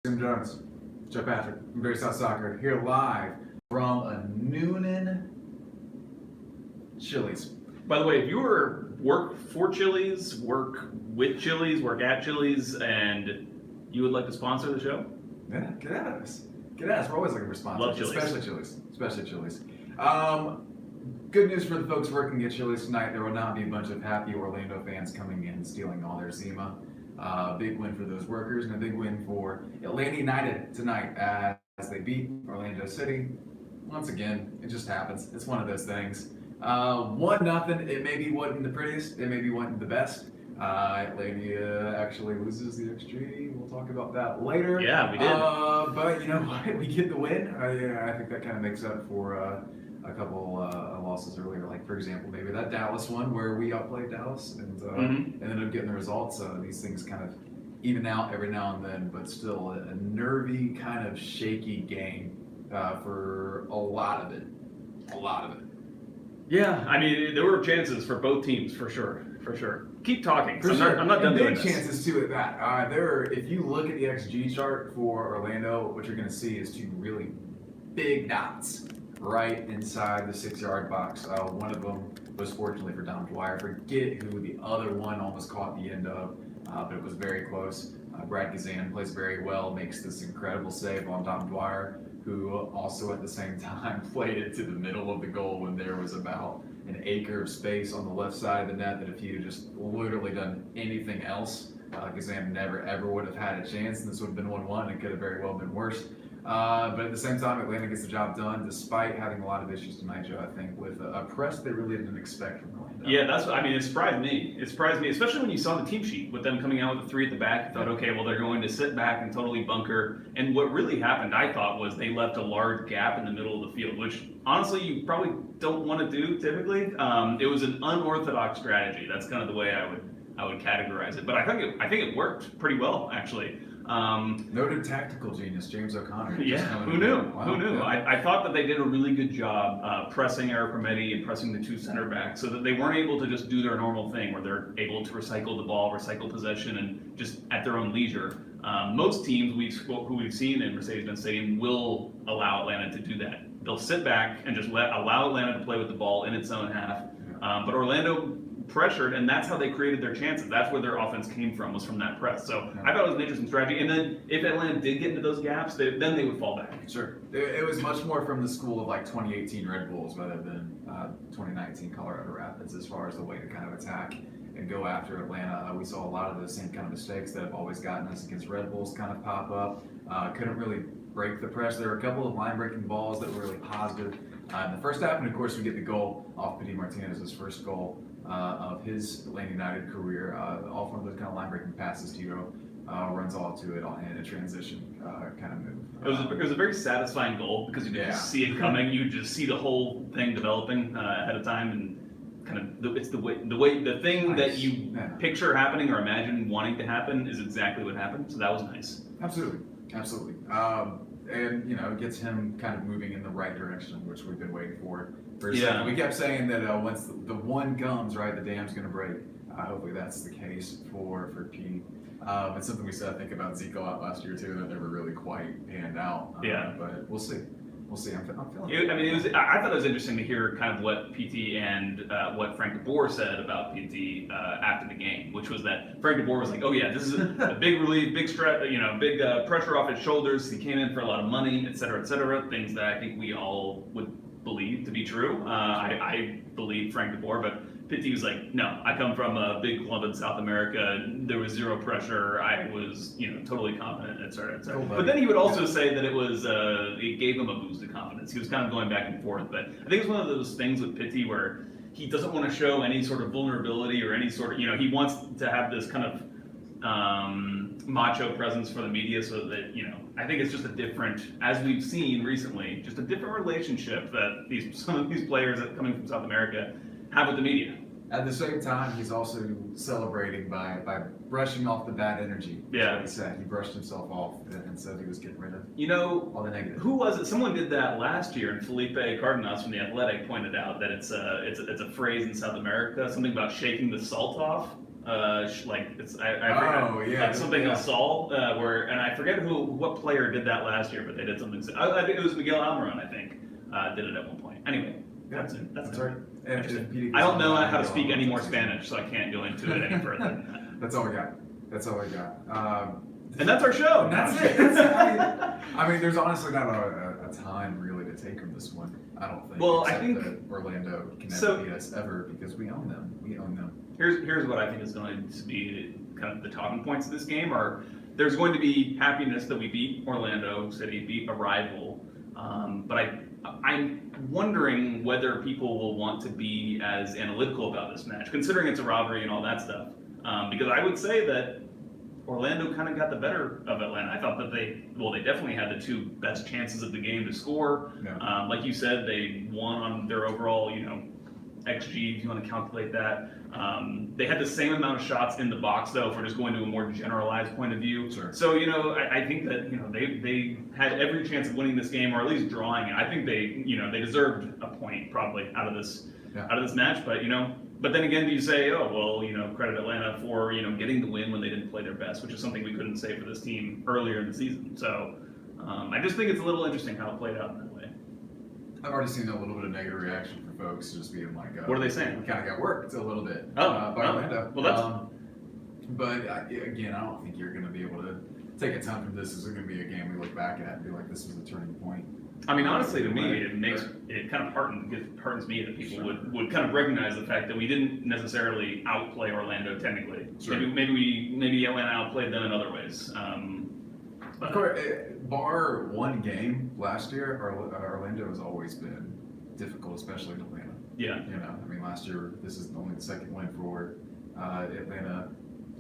Tim Jones, Joe Patrick, from Very South Soccer, here live from a Noonan Chili's. By the way, if you were work for Chili's, work with Chili's, work at Chili's, and you would like to sponsor the show, Yeah, get at us. Get at us. We're always looking for sponsors. Love Chili's. Especially Chili's. Especially Chili's. Good news for the folks working at Chili's tonight. There will not be a bunch of happy Orlando fans coming in and stealing all their Zima. Big win for those workers and a big win for Atlanta United tonight as they beat Orlando City. Once again, it just happens. It's one of those things. 1-0. It maybe wasn't the prettiest. It maybe wasn't the best. Atlanta actually loses the XG. We'll talk about that later. Yeah, we did. But you know what? We get the win. I think that kind of makes up for a couple losses earlier. Like, for example, maybe that Dallas one where we outplayed Dallas and ended up getting the results. These things kind of even out every now and then, but still a nervy, kind of shaky game for a lot of it. A lot of it. yeah, I mean, there were chances for both teams for sure. Keep talking. For I'm sure. not, I'm not done and doing big this. chances too at that. If you look at the XG chart for Orlando, what you're going to see is two really big dots right inside the 6-yard box. One of them was fortunately for Dom Dwyer. Forget who the other one almost caught the end of, but it was very close. Brad Gazan plays very well, makes this incredible save on Dom Dwyer, who also at the same time played it to the middle of the goal when there was about an acre of space on the left side of the net that if he had just literally done anything else, Gazan never ever would have had a chance, and this would have been 1-1. It could have very well been worse. But at the same time, Atlanta gets the job done despite having a lot of issues tonight, Joe, I think, with a press they really didn't expect from Orlando. Yeah, it surprised me. It surprised me, especially when you saw the team sheet with them coming out with the 3 at the back. You thought, okay, well, they're going to sit back and totally bunker. And what really happened, I thought, was they left a large gap in the middle of the field, which honestly you probably don't want to do typically. It was an unorthodox strategy. That's kind of the way I would categorize it. But I think it worked pretty well, actually. Noted tactical genius, James O'Connor. Yeah, who knew? Wow. Who knew? Yeah. I thought that they did a really good job pressing Eric Rometti and pressing the 2 center backs so that they weren't able to just do their normal thing where they're able to recycle the ball, recycle possession, and just at their own leisure. Most teams who we've seen in Mercedes-Benz Stadium will allow Atlanta to do that. They'll sit back and just allow Atlanta to play with the ball in its own half. But Orlando pressured, and that's how they created their chances. That's where their offense came from, was from that press. So I thought it was an interesting strategy. And then if Atlanta did get into those gaps, then they would fall back. Sure. It was much more from the school of like 2018 Red Bulls rather than 2019 Colorado Rapids as far as the way to kind of attack and go after Atlanta. We saw a lot of those same kind of mistakes that have always gotten us against Red Bulls kind of pop up. Couldn't really break the press. There were a couple of line-breaking balls that were really positive in the first half, and of course we get the goal off Pity Martinez's first goal of his Atlanta United career, off one of those kind of line-breaking passes. Tiro runs all to it in a transition kind of move. It was a very satisfying goal because you could just see it coming. You just see the whole thing developing ahead of time, and kind of it's the thing that you picture happening or imagine wanting to happen is exactly what happened. So that was nice. Absolutely. And it gets him kind of moving in the right direction, which we've been waiting for. Yeah. We kept saying that once the one comes, right, the dam's going to break. Hopefully that's the case for Pete. It's something we said, I think, about Zico out last year too, that never really quite panned out. But we'll see. I'm feeling. I thought it was interesting to hear kind of what PT and what Frank de Boer said about PT after the game, which was that Frank de Boer was like, "Oh yeah, this is a big relief, big stress, big pressure off his shoulders. He came in for a lot of money, et cetera, things that I think we all would believe to be true. I believe Frank de Boer, but Pitti was like, no, I come from a big club in South America. There was zero pressure. I was, totally confident, et cetera, et cetera. But then he would also say that it gave him a boost of confidence. He was kind of going back and forth. But I think it's one of those things with Pitti where he doesn't want to show any sort of vulnerability or any sort of, he wants to have this kind of macho presence for the media so that, I think it's just a different, as we've seen recently, just a different relationship that some of these players that coming from South America have with the media. At the same time, he's also celebrating by brushing off the bad energy. Yeah. Like he said, he brushed himself off and said he was getting rid of all the negative. Who was it? Someone did that last year, and Felipe Cardenas from The Athletic pointed out that it's a phrase in South America, something about shaking the salt off. Like I forget, Oh, yeah, like something yeah. Gasol, and I forget what player did that last year, but they did something. I think it was Miguel Almiron. I think did it at one point. Anyway, Yeah, that's right. And Interesting. if Petey I don't know Gasol- how to speak any more season. Spanish, so I can't go into it any further than that. That's all we got. That's all we got. And that's our show. That's it. I mean, there's honestly not a time really to take from this one. I don't think. Well, I except think- that Orlando can so- never beat us ever because we own them. We own them. Here's what I think is going to be kind of the talking points of this game are there's going to be happiness that we beat Orlando City, beat a rival, but I'm wondering whether people will want to be as analytical about this match, considering it's a robbery and all that stuff. Because I would say that Orlando kind of got the better of Atlanta. I thought that they definitely had the two best chances of the game to score. Yeah. Like you said, they won on their overall, XG, if you want to calculate that. They had the same amount of shots in the box, though, if we're just going to a more generalized point of view. Sure. So, I think that, they had every chance of winning this game or at least drawing it. I think they deserved a point probably out of this match, but then again, you say, oh, well, credit Atlanta for, getting the win when they didn't play their best, which is something we couldn't say for this team earlier in the season. So, I just think it's a little interesting how it played out in that way. I've already seen a little bit of negative reaction from folks just being like, What are they saying? We kind of got worked a little bit Oh, by oh, Orlando. well, that's- But again, I don't think you're going to be able to take a ton from this. This is going to be a game we look back at and be like, this was a turning point. I mean, honestly, to me, it kind of heartens me that people would kind of recognize the fact that we didn't necessarily outplay Orlando technically. Sure. Maybe Atlanta outplayed them in other ways. Of course, bar one game last year, Orlando has always been difficult, especially in Atlanta. Yeah. I mean, last year, this is only the second win for Atlanta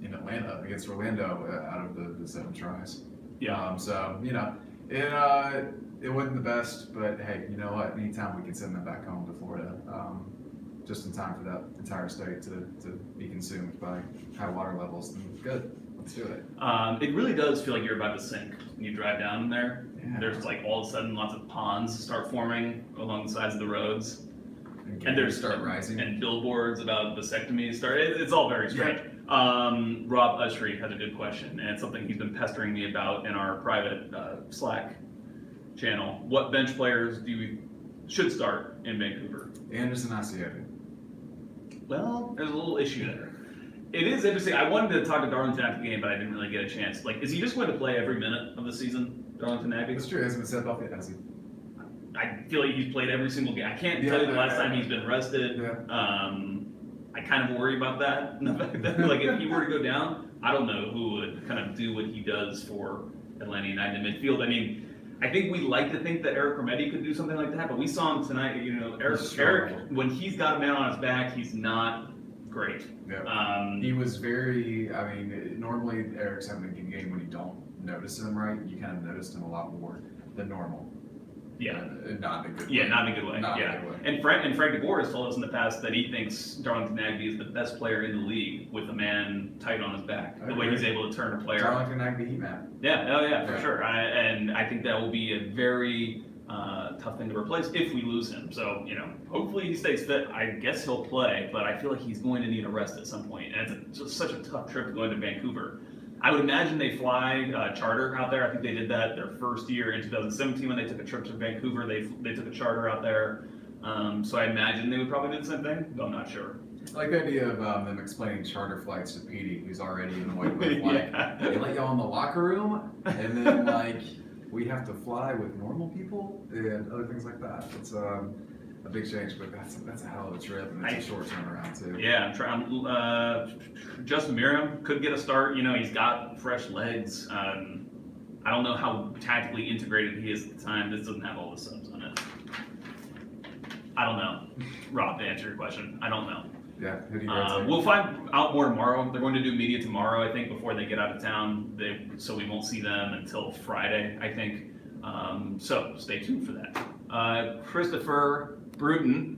in Atlanta against Orlando out of the 7 tries. Yeah. It wasn't the best, but hey, you know what? Anytime we can send them back home to Florida, just in time for that entire state to be consumed by high water levels, then good. Let's do it. It really does feel like you're about to sink when you drive down there. Yeah. There's like all of a sudden lots of ponds start forming along the sides of the roads. And there's start rising. And billboards about vasectomies start. It's all very strange. Rob Ushery has a good question, and it's something he's been pestering me about in our private Slack channel. What bench players should start in Vancouver? Anderson Asiata. Well, there's a little issue there. It is interesting. I wanted to talk to Darlington after the game, but I didn't really get a chance. Like, is he just going to play every minute of the season, Darlington Nagbe? That's true. He hasn't been sent off yet, has he? I feel like he's played every single game. I can't Yeah, tell you the last yeah. time he's been rested. Yeah. I kind of worry about that. The fact that, like, if he were to go down, I don't know who would kind of do what he does for Atlanta United in midfield. I mean, I think we like to think that Eric Rometti could do something like that, but we saw him tonight. Eric, when he's got a man on his back, he's not great. Yeah. He was very, I mean, normally Eric's having a good game when you don't notice him, right? You kind of noticed him a lot more than normal. Yeah. Not in a good way. Yeah, not in a good way. Not in a yeah. good way. And Frank DeBoer has told us in the past that he thinks Darlington Nagbe is the best player in the league with a man tight on his back. The way he's able to turn a player. Darlington Nagbe heat map. Yeah, oh yeah, for Yeah. sure. And I think that will be a very tough thing to replace if we lose him. So, hopefully he stays fit. I guess he'll play, but I feel like he's going to need a rest at some point. And it's just such a tough trip going to Vancouver. I would imagine they fly charter out there. I think they did that their first year in 2017 when they took a trip to Vancouver. They took a charter out there. So I imagine they would probably do the same thing, though I'm not sure. I like the idea of them explaining charter flights to Petey, who's already in the white flight. Yeah. They let y'all in the locker room, and then we have to fly with normal people and other things like that. It's a big change, but that's a hell of a trip, and it's a short turnaround too. Yeah, I'm trying. Justin Miriam could get a start. He's got fresh legs. I don't know how tactically integrated he is at the time. This doesn't have all the subs on it. I don't know. Rob, to answer your question, I don't know. Yeah, who do you guys We'll find out more tomorrow. They're going to do media tomorrow, I think, before they get out of town. So we won't see them until Friday, I think. So stay tuned for that. Christopher Bruton,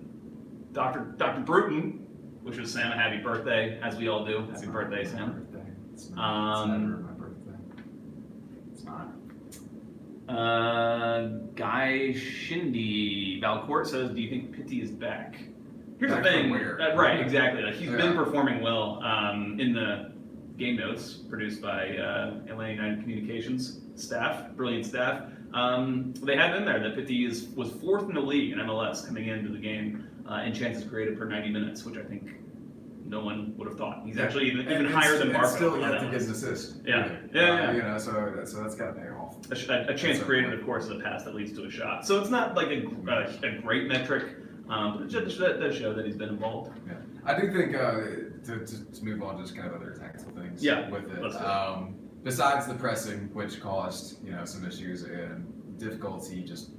Dr. Bruton, which was Sam, a happy birthday, as we all do. Happy birthday, Sam. It's never my birthday. It's not. Guy Shindy Valcourt says, "Do you think Pitti is back?" Here's the Back from thing, where? right? Exactly. Like he's been Yeah. performing well in the game notes produced by Atlanta United Communications staff, brilliant staff. They had in there that Pitti was fourth in the league in MLS coming into the game in chances created per 90 minutes, which I think no one would have thought. He's actually even higher than Marco. And still on yet that to one. get an assist. Yeah. either. Yeah. You know, so that's got to pay off. A chance created, of course, is a pass that leads to a shot. So it's not like a great metric, but it does show that he's been involved. Yeah. I do think to move on to just kind of other tactical things with let's do it. it. Besides the pressing, which caused some issues and difficulty just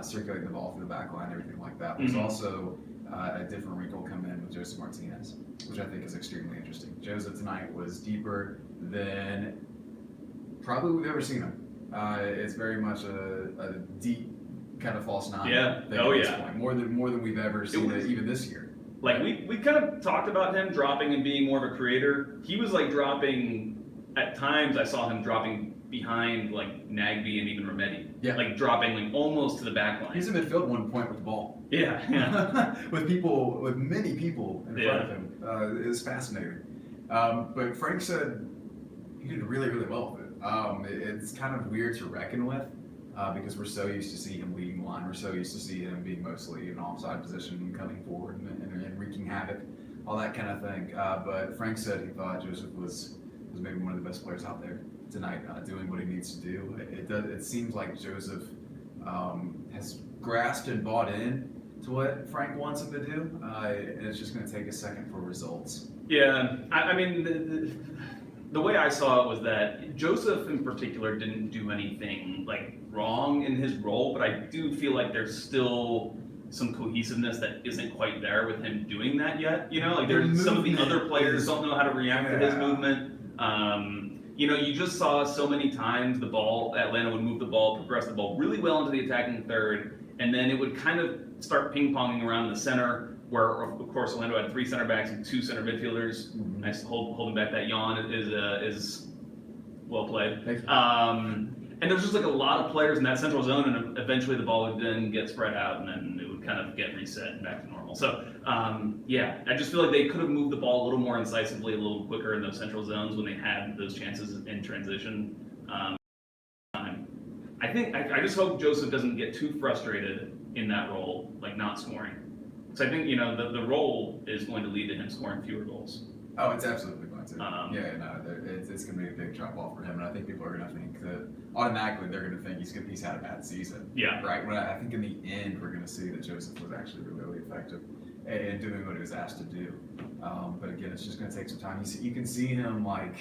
circulating the ball through the back line, everything like that. There's Mhm. also a different wrinkle come in with Joseph Martinez, which I think is extremely interesting. Joseph tonight was deeper than probably we've ever seen him. It's very much a deep kind of false nine. Yeah. thing Oh, at this yeah. point. More than we've ever seen was- it, even this year. Like we kind of talked about him dropping and being more of a creator. He was like dropping at times. I saw him dropping behind like Nagby and even Remedi. Yeah. Like dropping like almost to the back line. He's in midfield at one point with the ball. Yeah. with many people in front of him. It was fascinating. But Frank said he did really, really well with it. It's kind of weird to reckon with because we're so used to see him leading the line. We're so used to see him being mostly in offside position, coming forward and wreaking havoc, all that kind of thing. But Frank said he thought Joseph was maybe one of the best players out there tonight, doing what he needs to do. It seems like Joseph has grasped and bought in to what Frank wants him to do, and it's just going to take a second for results. Yeah. I mean, the way I saw it was that Joseph in particular didn't do anything like wrong in his role, but I do feel like there's still some cohesiveness that isn't quite there with him doing that yet. You know, like there's some of the other players don't know how to react to his movement. You know, you just saw so many times the ball, Atlanta would move the ball, progress the ball really well into the attacking third, and then it would kind of start ping-ponging around the center, where of course Orlando had 3 center backs and 2 center midfielders. Nice holding back that yawn is well played. Thank you. And there's just like a lot of players in that central zone, and eventually the ball would then get spread out, and then it would kind of get reset and back to normal. So yeah, I just feel like they could have moved the ball a little more incisively, a little quicker in those central zones when they had those chances in transition. I just hope Joseph doesn't get too frustrated in that role, like not scoring. So I think the role is going to lead to him scoring fewer goals. Oh, it's absolutely going to. Um, It's going to be a big drop off for him, and I think people are going to think that automatically they're going to think he's had a bad season. Yeah. Right. When I think in the end we're going to see that Joseph was actually really, really effective in doing what he was asked to do. But again, it's just going to take some time. You can see him like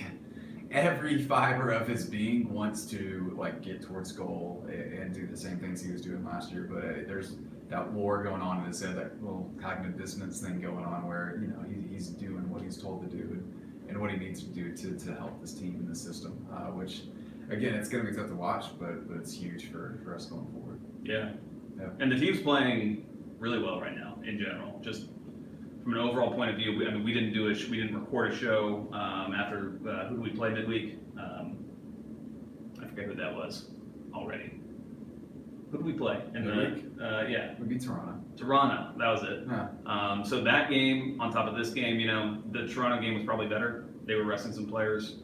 every fiber of his being wants to like get towards goal and do the same things he was doing last year. But there's that war going on in his head, that little cognitive dissonance thing going on where he's doing what he's told to do and what he needs to do to help this team and this system, which again, it's going to be tough to watch, but it's huge for us going forward. Yeah. Yeah. And the team's playing really well right now in general. Just from an overall point of view, we didn't record a show after who did we play midweek? I forget who that was already. Who did we play in Midweek? Yeah, We beat Toronto. Toronto. That was it. Yeah. So that game on top of this game, the Toronto game was probably better. They were resting some players.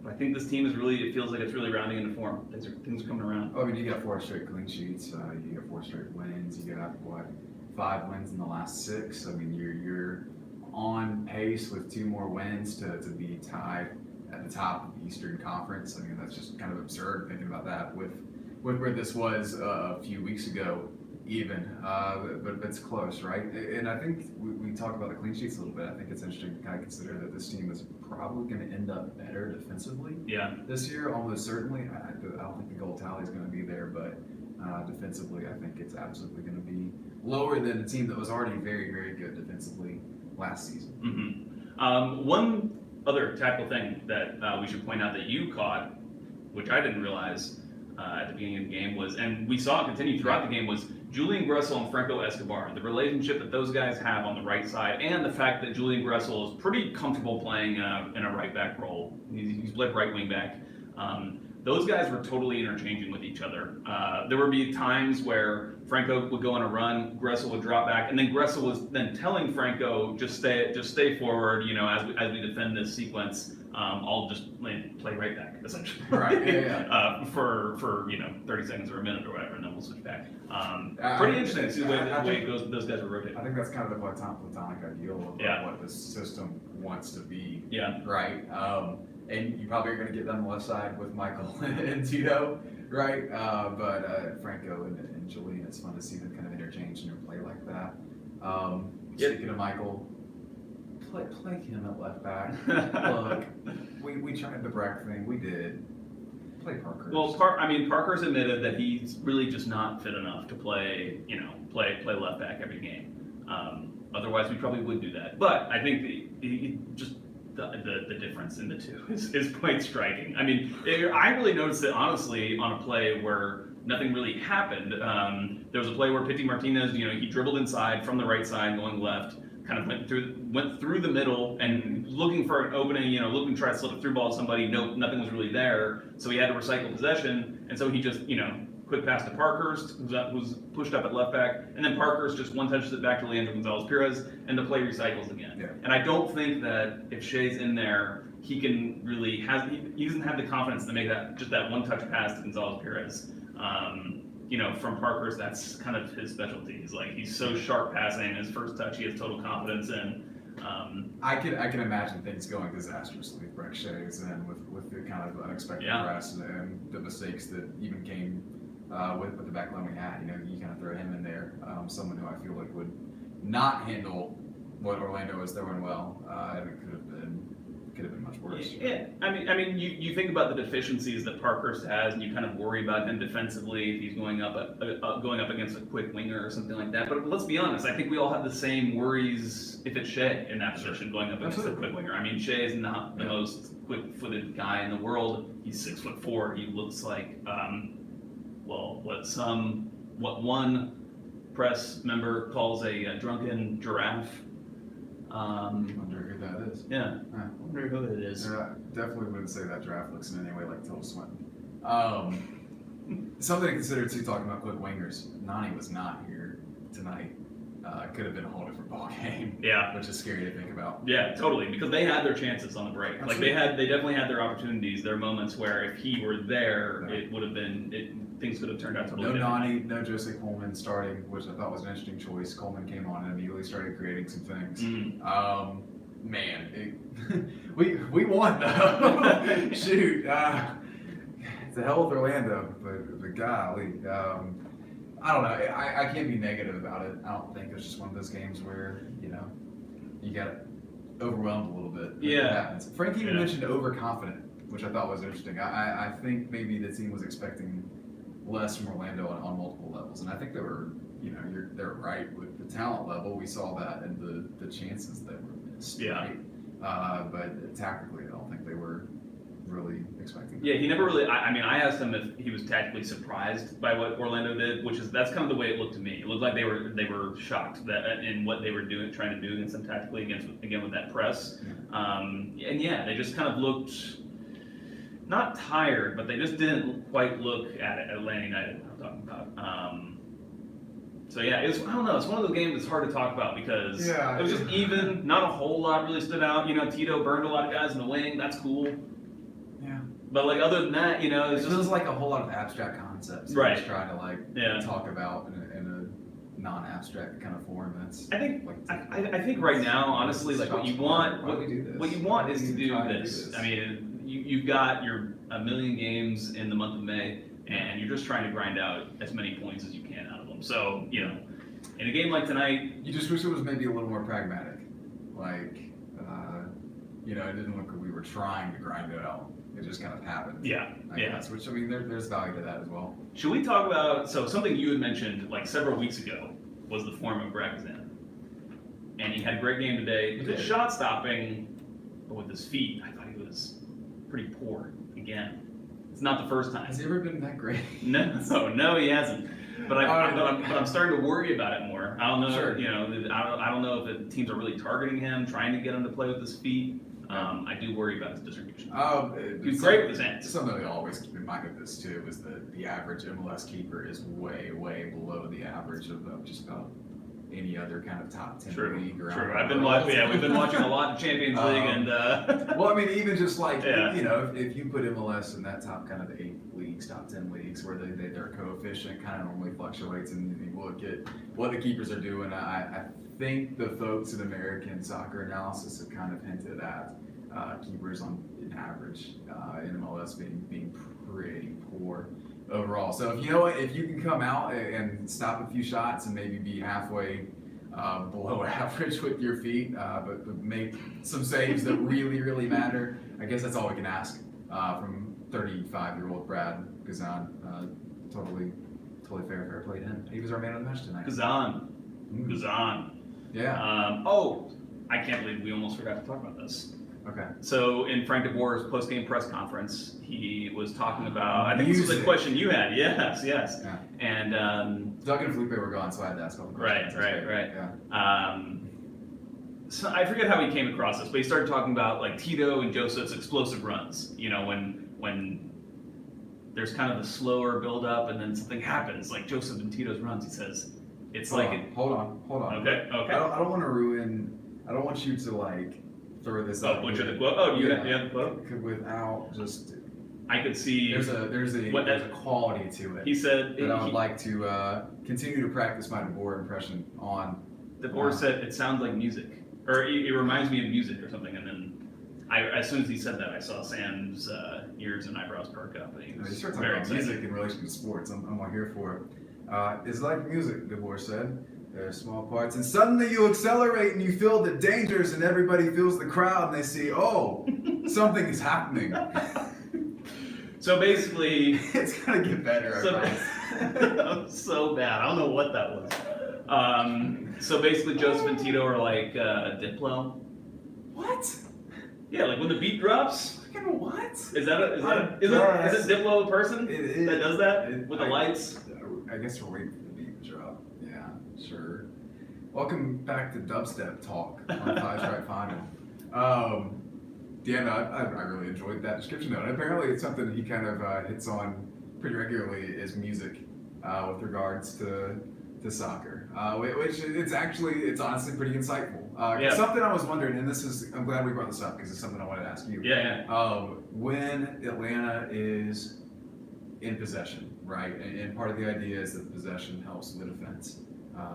But I think this team it feels like it's really rounding into form. Things are coming around. Well, I mean, you got 4 straight clean sheets. You got 4 straight wins. You got 5 wins in the last 6. I mean, you're on pace with 2 more wins to be tied at the top of the Eastern Conference. I mean, that's just kind of absurd thinking about that with where this was a few weeks ago, even. But it's close, right? And I think we talk about the clean sheets a little bit. I think it's interesting to kind of consider that this team is probably going to end up better defensively. Yeah. This year, almost certainly. I don't think the goal tally is going to be there, but defensively, I think it's absolutely going to be lower than a team that was already very, very good defensively last season. Mm-hmm. One other tactical thing that we should point out that you caught, which I didn't realize at the beginning of the game was, and we saw it continue throughout the game, was Julian Gressel and Franco Escobar, the relationship that those guys have on the right side, and the fact that Julian Gressel is pretty comfortable playing in a right back role. He's played right wing back. those guys were totally interchanging with each other. There would be times where Franco would go on a run, Gressel would drop back, and then Gressel was then telling Franco, just stay forward, as we defend this sequence, I'll just play right back, essentially. Right, yeah. For 30 seconds or a minute or whatever, and then we'll switch back. Pretty interesting to see the way those guys were rotating. I think that's kind of the platonic ideal of what the system wants to be. Yeah. Right. And you probably are going to get them on the left side with Michael and Tito, right? But Franco and Julian, it's fun to see them kind of interchange and play like that. Speaking of Michael, play him at left back. Look, we tried the Breck thing. We did. Play Parker. Well, Parker's admitted that he's really just not fit enough to play left back every game. Otherwise, we probably would do that. But I think the difference in the two is quite striking. I mean, I really noticed it honestly on a play where nothing really happened. There was a play where Pity Martinez, he dribbled inside from the right side, going left, kind of went through the middle and looking for an opening, looking to try to slip a through ball to somebody. No, nothing was really there, so he had to recycle possession, and so he just, quick pass to Parkhurst, who's pushed up at left back, and then Parkhurst just one touches it back to Leandro Gonzalez-Pirez, and the play recycles again. Yeah. And I don't think that if Shea's in there, he can really he doesn't have the confidence to make that one touch pass to Gonzalez-Pirez. From Parkhurst, that's kind of his specialty. He's so sharp passing. His first touch, he has total confidence in. I can imagine things going disastrously with Breck Shea's and with the kind of unexpected press and the mistakes that even came with the back line we had. You kind of throw him in there, someone who I feel like would not handle what Orlando was throwing well, and it could have been much worse. Yeah, I mean, you think about the deficiencies that Parkhurst has, and you kind of worry about him defensively if he's going up against a quick winger or something like that. But let's be honest, I think we all have the same worries if it's Shea in that position going up against a quick winger. I mean, Shea is not the most quick-footed guy in the world. He's 6'4". He looks like what one press member calls a drunken giraffe. I wonder who that is. Yeah, I wonder who it is. Definitely wouldn't say that giraffe looks in any way like Tilda Swinton. Something to consider too, talking about quick wingers. Nani was not here tonight. Could have been a whole different ball game. Yeah, which is scary to think about. Yeah, totally, because they had their chances on the break. Absolutely. They definitely had their opportunities, their moments where if he were there, it would have been things could have turned out totally different. Nani, no Jose Coleman starting, which I thought was an interesting choice. Coleman came on and immediately started creating some things. We won though. Shoot, it's a hell of Orlando, but golly, I don't know. I can't be negative about it. I don't think it's just one of those games where you got overwhelmed a little bit. Yeah, it happens. Frank even mentioned overconfident, which I thought was interesting. I think maybe the team was expecting less from Orlando on multiple levels, and I think they were, they're right with the talent level. We saw that in the chances that were missed. Yeah. Right? But tactically, I don't think they were really expecting that. Yeah, he never really. I asked him if he was tactically surprised by what Orlando did, that's kind of the way it looked to me. It looked like they were shocked that in what they were trying to do against them tactically with that press. Yeah. They just kind of looked not tired, but they just didn't quite look at it. Atlanta United, I'm talking about. So yeah, I don't know. It's one of those games that's hard to talk about because it was just even. Not a whole lot really stood out. Tito burned a lot of guys in the wing. That's cool. Yeah. But other than that, it feels like a whole lot of abstract concepts. Right. Just trying to talk about in a non-abstract kind of form. I think right now, honestly, what you want is to do this. I mean, you've got your a million games in the month of May, and you're just trying to grind out as many points as you can out of them. So, in a game like tonight, you just wish it was maybe a little more pragmatic. It didn't look like we were trying to grind it out. It just kind of happened. Yeah. Guess, which, there's value to that as well. Should we talk about, something you had mentioned several weeks ago was the form of Breck is in. And he had a great game today. The shot stopping with his feet, I thought he was pretty poor again. It's not the first time. Has he ever been that great? No, he hasn't. But I'm starting to worry about it more. I don't know. Sure. I don't know if the teams are really targeting him, trying to get him to play with his feet. I do worry about his distribution. He's He's great with his Just hands. something to always keep in mind with this too is that the average MLS keeper is way, way below the average of just about any other kind of top 10 True. league around. True. the I've been world. watching. Yeah, we've been watching a lot of Champions League, and Well, I mean, even just like Yeah. you know, if you put MLS in that top kind of 8 leagues, top 10 leagues, where their coefficient kind of normally fluctuates, and you look at what the keepers are doing, I think the folks in American soccer analysis have kind of hinted at keepers on average in MLS being pretty poor overall. So if you know what, if you can come out and stop a few shots and maybe be halfway below average with your feet, but make some saves that really, really matter. I guess that's all we can ask from 35-year-old Brad Gazan. Totally fair play to him. He was our man of the match tonight. Kazan. Kazan. Yeah. Oh, I can't believe we almost forgot to talk about this. Okay. So in Frank de Boer's post-game press conference, he was talking about, I think this was a Music. question you had. Yes. Yeah. And Doug and Felipe were gone, so I had to ask all the questions. Right. Yeah. So I forget how he came across this, but he started talking about like Tito and Joseph's explosive runs. You know, when there's kind of a slower build up and then something happens, like Joseph and Tito's runs. He says it's Hold on. Okay. I don't want to ruin. I don't want you to like throw this Oh, up. butcher with- the quote. Oh, you have the quote. Without just. I could see. There's a quality to it He said that I would like to continue to practice my DeBoer impression on. De Boer said it sounds like music, or it reminds me of music or something. And then as soon as he said that, I saw Sam's ears and eyebrows perk up, and he You was start talking very about excited. music in relation to sports. I'm all here for it. It's like music, DeBoer said. There are small parts, and suddenly you accelerate and you feel the dangers, and everybody feels the crowd, and they see, oh, something is happening. So basically, It's gonna get better. I promise. that was so bad. I don't know what that was. So basically, Joseph and Tito are like Diplo. What? Yeah, like when the beat drops. Fucking what? Is it Diplo a person It is. that does that It- with the lights? I guess we're waiting for the beat to drop. Yeah, sure. Welcome back to Dubstep Talk on Five Stripe Final. Yeah, no, I really enjoyed that description though. And apparently it's something he kind of hits on pretty regularly is music with regards to soccer, which it's honestly pretty insightful. Yeah. Something I was wondering, and I'm glad we brought this up because it's something I wanted to ask you. Yeah. When Atlanta is in possession, right? And part of the idea is that possession helps the defense,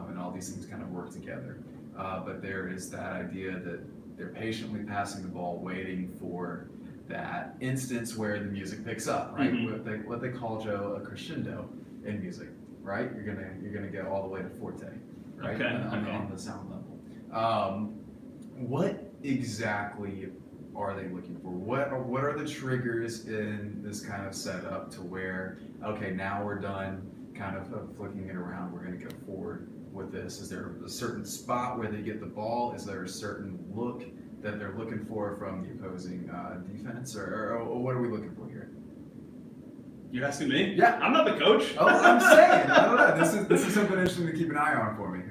and all these things kind of work together. But there is that idea that they're patiently passing the ball, waiting for that instance where the music picks up, right? Mhm. What they call, Joe, a crescendo in music, right? You're gonna get all the way to forte, right? Okay, On the sound level. What exactly are they looking for? What are the triggers in this kind of setup to where, okay, now we're done kind of flicking it around, we're going to go forward with this? Is there a certain spot where they get the ball? Is there a certain look that they're looking for from the opposing defense? Or what are we looking for here? You're asking me? Yeah. I'm not the coach. Oh, I'm saying, I don't know. This is something interesting to keep an eye on for me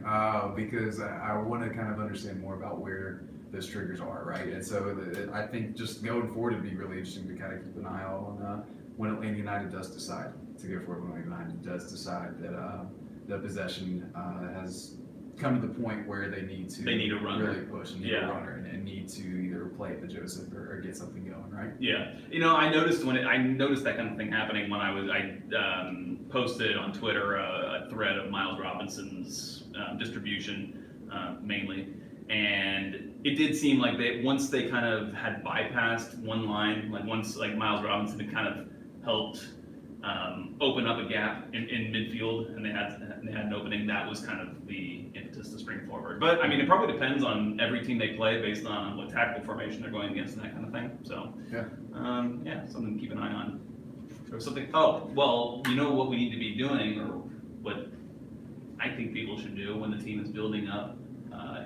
because I want to kind of understand more about where those triggers are, right? And so I think just going forward, it'd be really interesting to kind of keep an eye on when Atlanta United does decide to go forward. When Atlanta United does decide that the possession has come to the point where they need a runner. really push and need a runner and need to either play it to Joseph or get something going, right? Yeah, I noticed that kind of thing happening when I posted on Twitter a thread of Miles Robinson's distribution mainly, and it did seem like once they kind of had bypassed one line, like once like Miles Robinson had kind of helped open up a gap in midfield, and they had an opening. That was kind of the impetus to spring forward. But I mean, it probably depends on every team they play based on what tactical formation they're going against and that kind of thing. So something to keep an eye on. Or something. Oh, well, you know what we need to be doing, or what I think people should do when the team is building up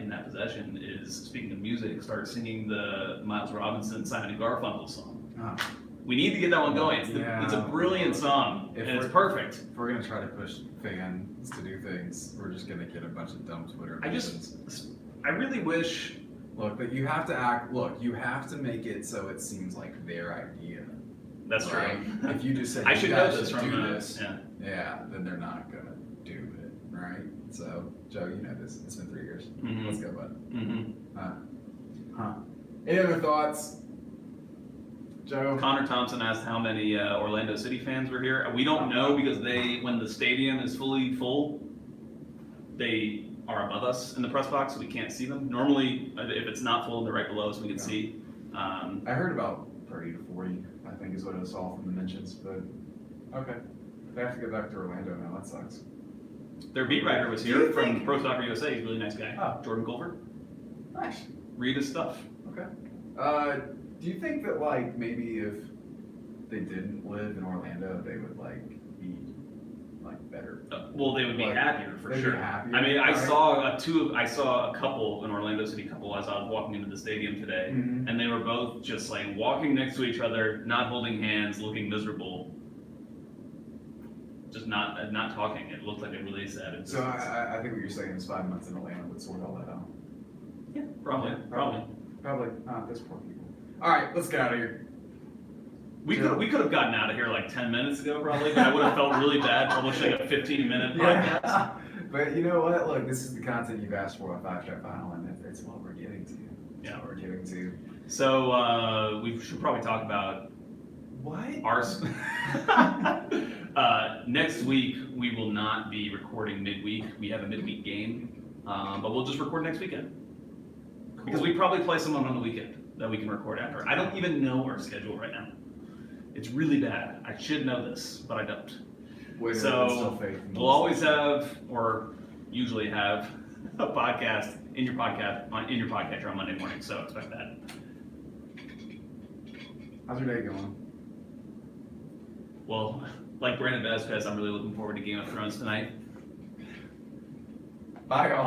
in that possession is, speaking of music, start singing the Miles Robinson Simon and Garfunkel song. Ah. We need to get that one going. It's a brilliant song, and it's perfect. If we're going to try to push fans to do things, we're just going to get a bunch of dumb Twitter mentions. I really wish Look, but you have to act. Look, you have to make it so it seems like their idea. That's right? true. If you just say I you should know guys this should from do this, Yeah. yeah, then they're not gonna do it, right? So, Joe, you know this. It's been 3 years. Mhm. Let's go, bud. Mm-hmm. Any other thoughts, Joe? Connor Thompson asked how many Orlando City fans were here. We don't know because when the stadium is fully full, they are above us in the press box, so we can't see them. Normally, if it's not full, they're right below us, we can Yeah. see. I heard about 30 to 40, I think is what I saw from the mentions, but okay. They have to get back to Orlando now, that sucks. Their beat writer was Do you here from think- Pro Soccer USA. He's a really nice guy. Oh. Jordan Culver. Nice. Read his stuff. Okay. Do you think that, like, maybe if they didn't live in Orlando, they would, like, be, like, better? Well, they would be Like, happier for they'd be sure. happier, I mean, I right? saw a couple, an Orlando City couple, as I was walking into the stadium today, Mhm. and they were both just like walking next to each other, not holding hands, looking miserable, just not talking. It looked like a really sad. So I think what you're saying is 5 months in Atlanta would sort all that out. Yeah, probably. Probably not this poor people. All right, let's get out of here. We could have gotten out of here like 10 minutes ago, probably, but I would have felt really bad publishing a 15-minute podcast. Yeah. But you know what? Look, this is the content you've asked for, a 5-shot final, and it's what we're getting to. It's Yeah. what we're getting to. So we should probably talk about What? ours. Next week we will not be recording midweek. We have a midweek game, but we'll just record next weekend because we probably play someone on the weekend that we can record after. I don't even know our schedule right now. It's really bad. I should know this, but I don't. Wait, So, still faith in We'll always have, or usually have, a podcast in your podcatcher on Monday morning. So expect that. How's your day going? Well, like Brandon Vasquez, I'm really looking forward to Game of Thrones tonight. Bye, all.